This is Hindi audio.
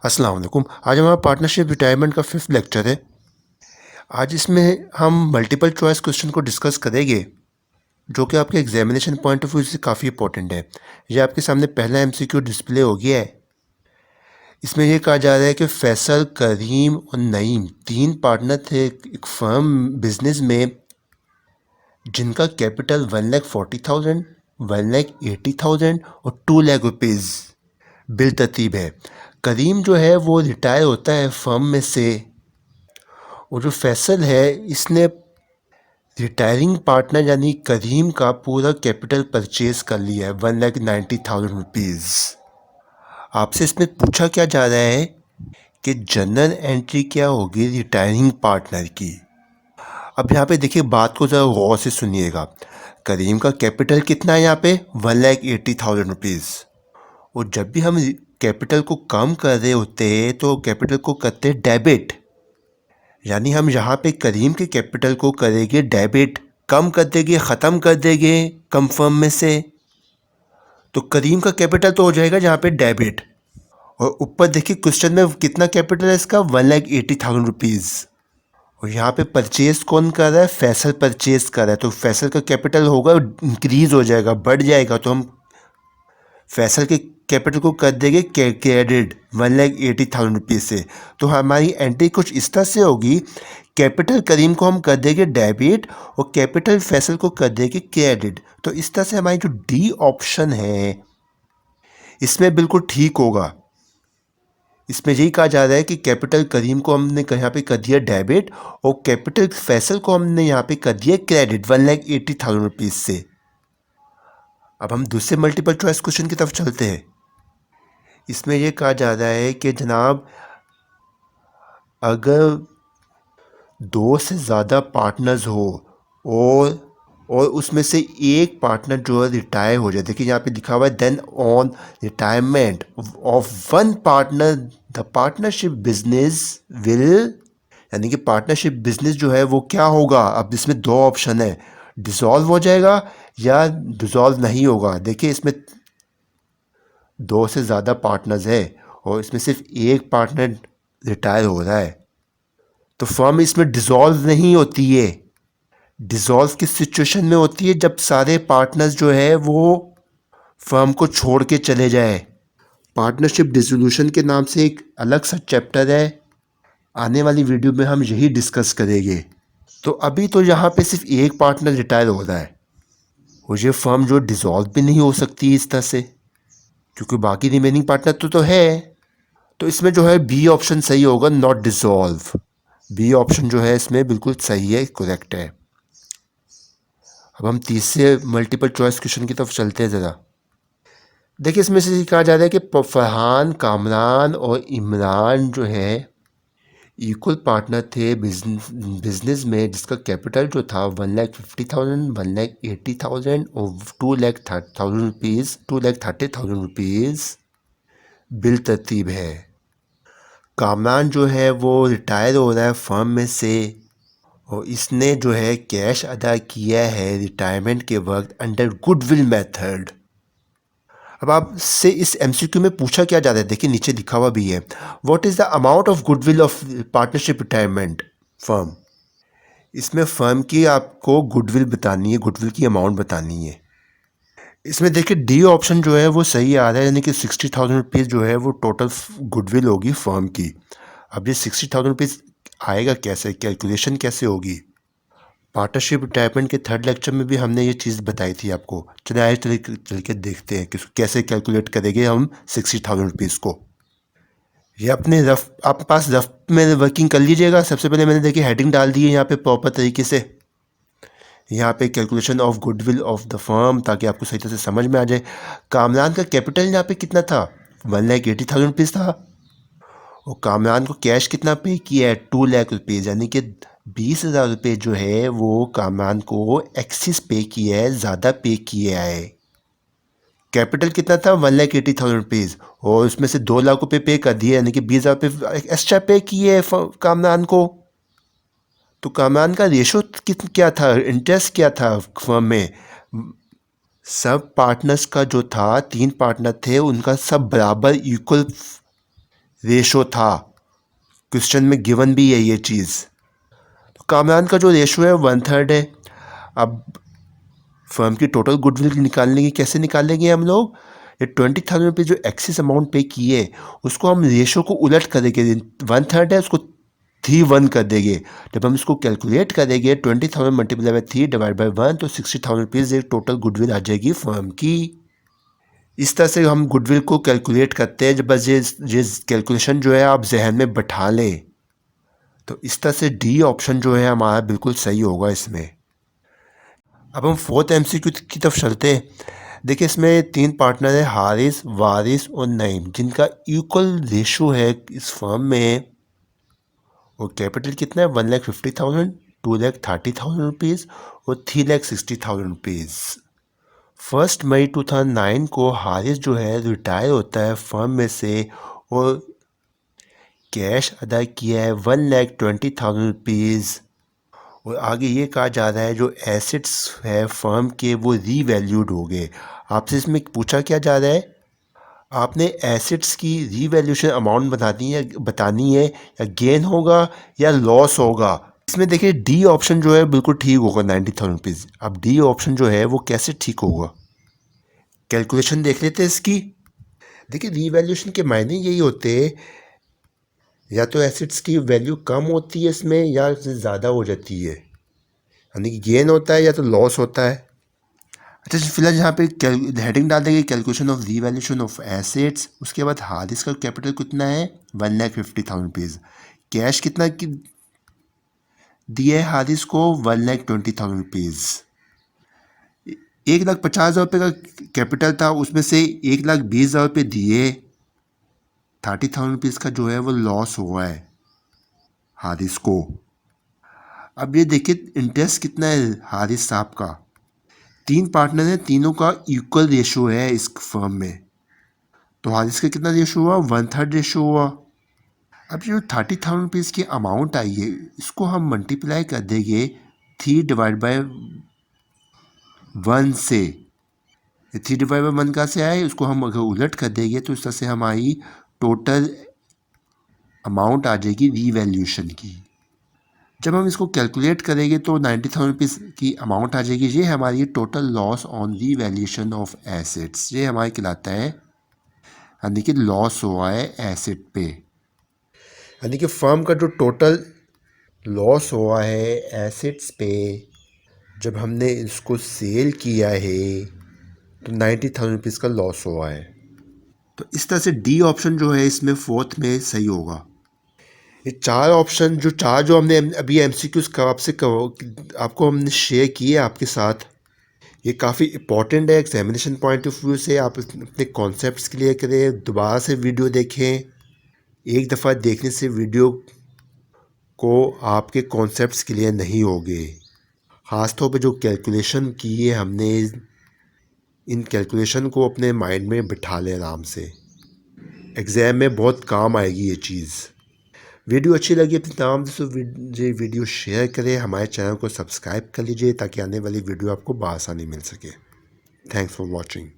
अस्सलाम वालेकुम। आज हमारा पार्टनरशिप रिटायरमेंट का 5th लेक्चर है। आज इसमें हम मल्टीपल चॉइस क्वेश्चन को डिस्कस करेंगे जो कि आपके एग्जामिनेशन पॉइंट ऑफ व्यू से काफ़ी इंपॉर्टेंट है। ये आपके सामने पहला एमसीक्यू डिस्प्ले हो गया है। इसमें यह कहा जा रहा है कि फैसल, करीम और नईम 3 पार्टनर थे एक फर्म बिजनेस में जिनका कैपिटल 1,40,000, 1,80,000 और 2 लाख रुपीज़ बिल तरतीब है। करीम जो है वो रिटायर होता है फर्म में से, और जो फैसल है इसने रिटायरिंग पार्टनर यानी करीम का पूरा कैपिटल परचेज कर लिया है 1,90,000 रुपीज़। आपसे इसमें पूछा क्या जा रहा है कि जनरल एंट्री क्या होगी रिटायरिंग पार्टनर की। अब यहाँ पे देखिए, बात को ज़रा गौर से सुनिएगा। करीम का कैपिटल कितना है यहाँ पे 1,80,000 रुपीज़, और जब भी हम कैपिटल को कम कर रहे होते हैं तो कैपिटल को करते हैं डेबिट, यानी हम यहाँ पे करीम के कैपिटल को करेंगे डेबिट, कम कर देंगे, ख़त्म कर देंगे कम फर्म में से। तो करीम का कैपिटल तो हो जाएगा यहाँ पे डेबिट, और ऊपर देखिए क्वेश्चन में कितना कैपिटल है इसका 1,80,000 रुपीज़, और यहाँ पे परचेज कौन कर रहा है, फैसल परचेज कर रहा है। तो फैसल का कैपिटल होगा इंक्रीज़ हो जाएगा, बढ़ जाएगा, तो हम फैसल के कैपिटल को कर देंगे क्रेडिट 1,80,000 रुपीज़ से। तो हमारी एंट्री कुछ इस तरह से होगी, कैपिटल करीम को हम कर देंगे डेबिट और कैपिटल फैसल को कर देंगे क्रेडिट। तो इस तरह से हमारी जो डी ऑप्शन है इसमें बिल्कुल ठीक होगा। इसमें यही कहा जा रहा है कि कैपिटल करीम को हमने यहाँ पे कर दिया डेबिट और कैपिटल फैसल को हमने यहाँ पे कर दिया क्रेडिट 1,80,000 रुपीज़ से। अब हम दूसरे मल्टीपल चॉइस क्वेश्चन की तरफ चलते हैं। इसमें यह कहा जा रहा है कि जनाब, अगर 2 से ज़्यादा पार्टनर्स हो और उसमें से एक पार्टनर जो है रिटायर हो जाए, देखिए यहाँ पे लिखा हुआ है then on retirement of one partner the partnership business will, यानी कि पार्टनरशिप बिजनेस जो है वो क्या होगा। अब इसमें 2 ऑप्शन है, डिसॉल्व हो जाएगा या डिसॉल्व नहीं होगा। देखिए इसमें 2 से ज़्यादा पार्टनर्स है और इसमें सिर्फ एक पार्टनर रिटायर हो रहा है, तो फर्म इसमें डिसॉल्व नहीं होती है। डिसॉल्व किस सिचुएशन में होती है, जब सारे पार्टनर्स जो है वो फर्म को छोड़ के चले जाए। पार्टनरशिप डिसोल्यूशन के नाम से एक अलग सा चैप्टर है, आने वाली वीडियो में हम यही डिस्कस करेंगे। तो अभी तो यहाँ पे सिर्फ एक पार्टनर रिटायर हो रहा है और ये फर्म जो डिसॉल्व भी नहीं हो सकती इस तरह से, क्योंकि बाकी रिमेनिंग पार्टनर तो है। तो इसमें जो है बी ऑप्शन सही होगा, नॉट डिसॉल्व। बी ऑप्शन जो है इसमें बिल्कुल सही है, करेक्ट है। अब हम तीसरे मल्टीपल चॉइस क्वेश्चन की तरफ चलते हैं ज़रा। देखिए इसमें से कहा जा रहा है कि फरहान, कामरान और इमरान जो है इक्वल पार्टनर थे बिजनेस में, जिसका कैपिटल जो था 1,50,000, 1,80,000 और 2,30,000 रुपीज़, 2,30,000 रुपीज़ बिल तरतीब है। कामरान जो है वो रिटायर हो रहा है फर्म में से और इसने जो है कैश अदा किया है रिटायरमेंट के वक्त अंडर गुडविल मेथड। अब आपसे इस एमसीक्यू में पूछा क्या जा रहा है, देखिए नीचे लिखा हुआ भी है, what is the amount of goodwill of partnership retirement firm. इसमें फर्म की आपको गुडविल बतानी है, गुडविल की अमाउंट बतानी है। इसमें देखिए डी ऑप्शन जो है वो सही आ रहा है, यानी कि 60,000 रुपीज़ जो है वो टोटल गुडविल होगी फर्म की। अब ये 60,000 रुपीज़ आएगा कैसे, कैलकुलेशन कैसे होगी। पार्टनरशिप रिटायरमेंट के 3rd लेक्चर में भी हमने ये चीज़ बताई थी आपको। चलिए आए चल के देखते हैं कि कैसे कैलकुलेट करेंगे हम 60,000 रुपीज़ को। ये अपने रफ, आपके पास रफ में वर्किंग कर लीजिएगा। सबसे पहले मैंने देखिए हेडिंग डाल दी है यहाँ पे प्रॉपर तरीके से, यहाँ पे calculation of goodwill of the firm, ताकि आपको सही तरह से समझ में आ जाए। कामरान का कैपिटल यहाँ पे कितना था, 1,80,000 रुपीज़ था, और कामरान को कैश कितना पे किया है 2 लाख रुपीज़, यानी कि 20,000 रुपये जो है वो कामरान को एक्सिस पे किया है, ज़्यादा पे किया है। कैपिटल कितना था 1,80,000 रुपीज़ और उसमें से 2 लाख रुपये पे कर दिए, यानी कि 20,000 रुपये एक्स्ट्रा पे किए है कामरान को। तो कामरान का रेशो क्या था, इंटरेस्ट क्या था फर्म में, सब पार्टनर्स का जो था 3 पार्टनर थे उनका सब बराबर इक्वल रेशो था, क्वेश्चन में गिवन भी है ये चीज़। तो कामरान का जो रेशो है 1/3 है। अब फर्म की टोटल गुडविल निकालने की कैसे निकालेंगे हम लोग, ये 20,000 रुपये जो एक्सेस अमाउंट पे किए उसको हम रेशो को उलट करेंगे, 1/3 है उसको 3/1 कर देंगे। जब हम इसको कैलकुलेट करेंगे 20,000 मल्टीप्लाई बाई 3 डिवाइड बाई 1 तो 60,000 रुपीज़ एक टोटल गुडविल आ जाएगी फर्म की। इस तरह से हम गुडविल को कैलकुलेट करते हैं। जब बस ये कैलकुलेशन जो है आप जहन में बैठा लें तो इस तरह से डी ऑप्शन जो है हमारा बिल्कुल सही होगा इसमें। अब हम फोर्थ एमसीक्यू की तरफ चलते हैं। देखिए इसमें 3 पार्टनर है, हारिस, वारिस और नईम, जिनका इक्वल रेशो है इस फर्म में। और कैपिटल कितना है, 1,50,000, 2,30,000 रुपीज़ और 3,60,000 रुपीज़। 1 मई 2009 को हारिस जो है रिटायर होता है फर्म में से और कैश अदा किया है 1,20,000 रुपीज़। और आगे ये कहा जा रहा है जो एसेट्स है फर्म के वो रीवैल्यूड हो गए। आपसे इसमें पूछा क्या जा रहा है, आपने एसेट्स की रीवैल्यूशन अमाउंट बतानी है या गेन होगा या लॉस होगा। इसमें देखिए डी ऑप्शन जो है बिल्कुल ठीक होगा 90,000 रुपीज़। अब डी ऑप्शन जो है वो कैसे ठीक होगा, कैलकुलेशन देख लेते हैं इसकी। देखिए रीवैल्यूशन के मायने यही होते हैं, या तो एसेट्स की वैल्यू कम होती है इसमें या ज़्यादा हो जाती है, यानी कि गेन होता है या तो लॉस होता है। अच्छा फिलहाल यहाँ पे हेडिंग डाल देंगे calculation of revaluation of assets. उसके बाद हारिस का कैपिटल कितना है 1,50,000 रुपीज़। कैश कितना दिए हारिस को 1,20,000 रुपीज़। 1,50,000 रुपये का कैपिटल था, उसमें से 1,20,000 रुपये दिए, 30,000 रुपीज़ का जो है वो लॉस हुआ है हारिस को। अब ये देखिए इंटरेस्ट कितना है हारिस साहब का। 3 पार्टनर हैं, तीनों का इक्वल रेशो है इस फर्म में। तो हारिस का कितना रेशो हुआ, 1/3 रेशो हुआ। अब जो 30,000 रुपीज़ की अमाउंट आई है इसको हम मल्टीप्लाई कर देंगे 3 डिवाइड बाई 1 से। 3 डिवाइड बाई 1 कहाँ से आए, उसको हम अगर उलट कर देंगे तो इस तरह से हमारी टोटल अमाउंट आ जाएगी रीवैल्यूशन की। जब हम इसको कैलकुलेट करेंगे तो 90,000 रुपीज़ की अमाउंट आ जाएगी। ये हमारी total loss on revaluation of assets, ये हमारा कहलाता है, यानी कि लॉस हुआ है एसेट पे। यानी कि फर्म का जो टोटल लॉस हुआ है एसेट्स पे जब हमने इसको सेल किया है तो 90,000 रुपीज़ का लॉस हुआ है। तो इस तरह से डी ऑप्शन जो है इसमें फोर्थ में सही होगा। ये 4 ऑप्शन जो हमने अभी एमसीक्यूज़ आपको हमने शेयर किए आपके साथ, ये काफ़ी इम्पॉर्टेंट है एग्जामिनेशन पॉइंट ऑफ व्यू से। आप अपने कॉन्सेप्ट्स क्लियर करें, दोबारा से वीडियो देखें। एक दफ़ा देखने से वीडियो को आपके कॉन्सेप्ट्स क्लियर नहीं होंगे। ख़ास तौर पे जो कैलकुलेशन की है हमने, इन कैलकुलेशन को अपने माइंड में बिठा लें आराम से, एग्ज़ाम में बहुत काम आएगी ये चीज़। वीडियो अच्छी लगी अपने तमाम दोस्तों वीडियो शेयर करें, हमारे चैनल को सब्सक्राइब कर लीजिए ताकि आने वाली वीडियो आपको बआसानी मिल सके। Thanks for watching.